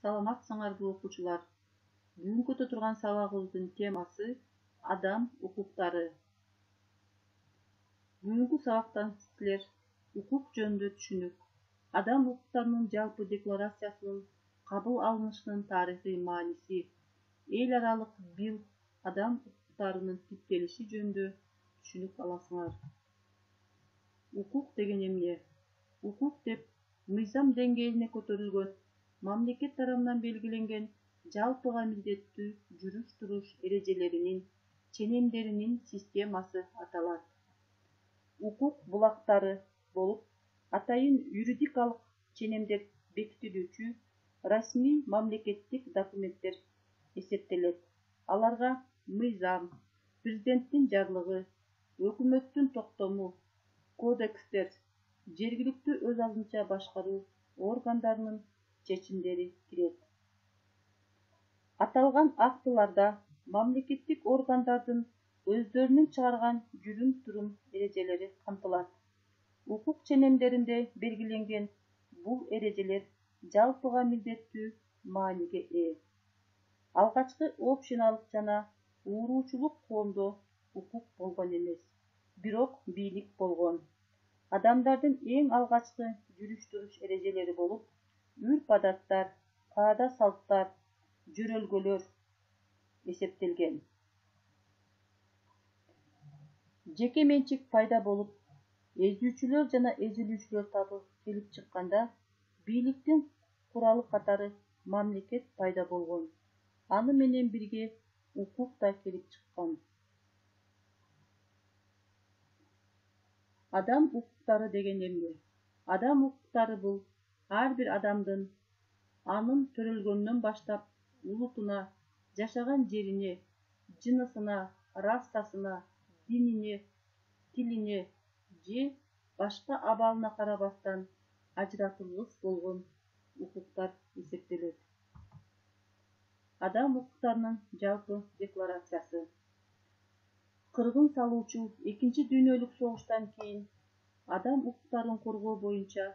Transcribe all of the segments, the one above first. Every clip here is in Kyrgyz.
Саламатсыңарбы окуучулар? Бүгүнкү өтө турган сабагыбыздын темасы адам укуктары. Бүгүнкү сабактан силер укук жөнүндө түшүнүк, адам укуктарынын жалпы декларациясынын кабыл алынышынын тарыхый мааниси, эл аралык бил адам укуктарынын типтелиши жөнүндө түшүнүк аласыңар. Укук деген эмне? Укук деп мыйзам деңгээлине көтөрүлгөн, мамлекет тарабынан белгиленген жалпыга милдеттүү жүрүш-туруш эрежелеринин, ченемдеринин системасы аталат. Укук булактары болуп, атайын юридикалык ченемдер бекитилүүчү расмий мамлекеттик документтер эсептелет. Аларга мыйзам, президенттин жарлыгы, өкмөттүн токтому, кодекстер, жергиликтүү өз алдынча башкаруу органдарынын чечимдери кирет. Аталган актыларда мамлекеттик органдардын өздөрүнүн чыгарган жүрүм-турум эрежелери камтылат. Укук ченемдеринде белгиленген бул эрежелер жалпыга милдеттүү мааниге ээ. Алгачкы общиналык жана уруучулук коомдо укук болгон эмес, бирок бийлик болгон. Адамдардын эң алгачкы жүрүш-туруш эрежелери болуп, үрп-адаттар, каада-салттар, жөрөлгөлөр эсептелген. Жеке менчик пайда болуп, эзүүчүлөр жана эзилүүчүлөр табы келип чыкканда, бийликтин куралы катары мамлекет пайда болгон. Аны менен бирге укук да келип чыккан. Адам укуктары деген эмне? Адам укуктары бул ар бир адамдын анын төрөлгөнүнөн баштап улутуна, жашаган жерине, жынысына, расасына, динине, тилине же башка абалына карабастан ажыратылгыс болгон укуктар эсептелет. Адам укуктарынын жалпы декларациясы. Кыргын салуучу Экинчи дүйнөлүк согуштан кийин адам укуктарын коргоо боюнча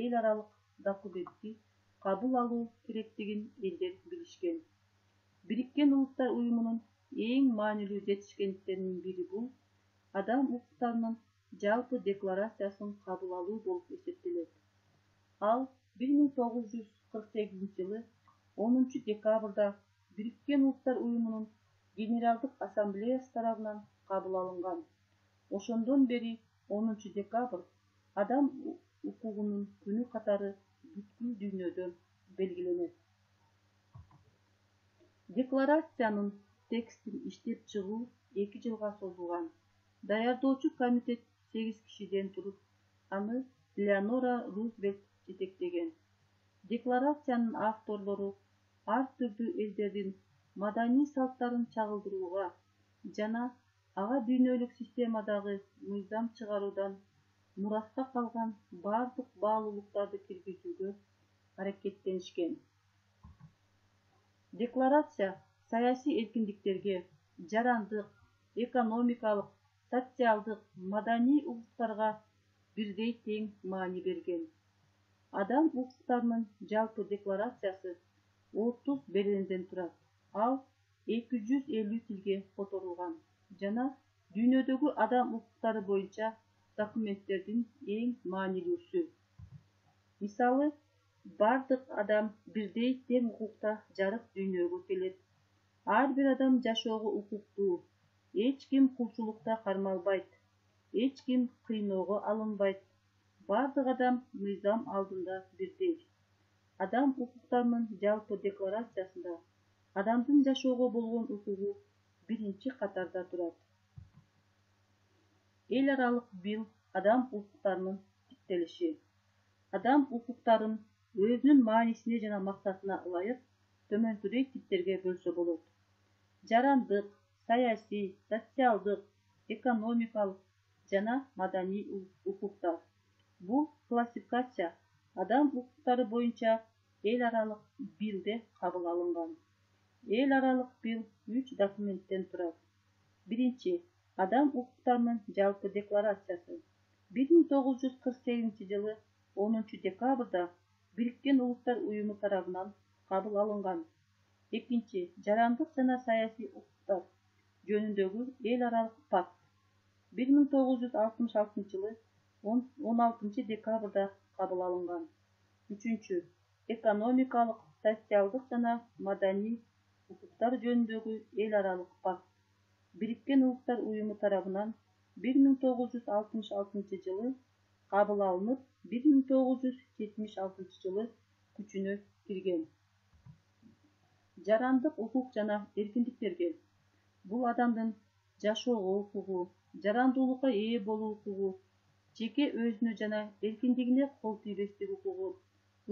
эл аралык документти кабыл алуу керектигин элдер билишкен. Бириккен Улуттар уюмунун эң маанилүү жетишкендиктеринин бири бул адам укуктарынын жалпы декларациясын кабыл алуу болуп эсептелет. Ал 1948 жылы 10 декабрда Бириккен Улуттар уюмунун Генералдык ассамблеясы тарабынан кабыл алынган. Ошондон бери 10 декабрь адам укугунун күнү катары бүткүл дүйнөдө белгиленет. Декларациянын текстин иштеп чыгуу 2 жылга созулган. Даярдоочу комитет 8 кишиден туруп, аны Элеонора Рузвельт жетектеген. Декларациянын авторлору ар түрдүү элдердин маданий салттарын чагылдырууга жана ага дүйнөлүк системадагы мыйзам чыгаруудан мураска калган бардык баалуулуктарды киргизүүгө аракеттенишкен. Декларация саясий эркиндиктерге, жарандык, экономикалык, социалдык, маданий укуктарга бирдей тең маани берген. Адам укуктарынын жалпы декларациясы 30 беренеден турат. Ал 250 тилге которулган жана дүйнөдөгү адам укуктары боюнча документтердин эң маанилүүсү. Мисалы, бардык адам бирдей тең укукта жарык дүйнөгө келет. Ар бир адам жашоого укуктуу. Эч ким кулчулукта кармалбайт. Эч ким кыйноого алынбайт. Бардык адам мыйзам алдында бирдей. Адам укуктарынын жалпы декларациясында адамдын жашоого болгон укугу биринчи катарда турат. Эл аралык бил адам укуктарынын типтелиши. Адам укуктарын өзүнүн маанисине жана максатына ылайык төмөнкүдөй типтерге бөлсө болот. Жарандык, саясий, социалдык, экономикалык жана маданий укуктар. Бул классификация адам укуктары боюнча эл аралык билде кабыл алынган. Эл аралык бил 3 документтен турат. Биринчи, адам укуктарынын жалпы декларациясы. 1948 жылы 10 декабрда Бириккен Улуттар уюму тарабынан кабыл алынган. Экинчи, жарандык жана саясий укуктар жөнүндөгү эл аралык пакт 1966-жылы 16-декабрда кабыл алынган. Үчүнчү, экономикалык, социалдык жана маданий укуктар жөнүндөгү эл аралык пакт Бириккен Улуттар Уюму тарабынан 1966-жылы кабыл алынып, 1976-жылы күчүнө кирген. Жарандык укук жана эркиндиктерге бул адамдын жашоого укугу, жарандуулукка ээ болуу укугу, жеке өзүнө жана эркиндигине кол тийбестик укугу,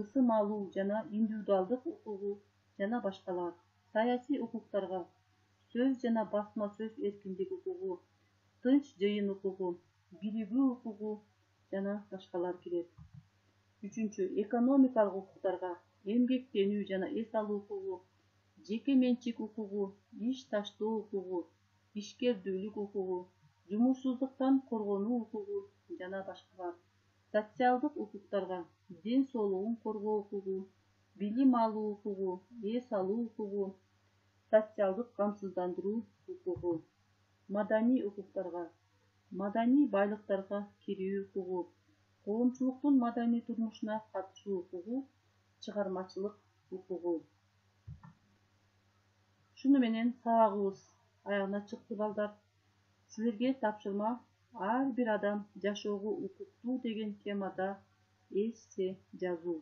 ысым алуу жана индивидуалдык укугу жана башкалар. Саясий укуктарга сөз жана басма сөз эркиндиги укугу, тынч жыйын укугу, биригүү укугу жана башкалар кирет. Үчүнчү, экономикалык укуктарга эмгектенүү жана эс алуу укугу, жеке менчик укугу, иш таштоо укугу, ишкердүүлүк укугу, жумушсуздуктан коргонуу укугу жана башкалар. Социалдык укуктарга ден соолугун коргоо укугу, билим алуу укугу, эс алуу укугу, социалдык камсыздандыруу укугу. Маданий укуктарга маданий байлыктарга кирүү укугу, коомчулуктун маданий турмушуна катышуу укугу, чыгармачылык укугу. Шуну менен сабагыбыз аягына чыкты балдар. Силерге тапшырма ар бир адам жашоого укуктуу деген темада эссе жазуу.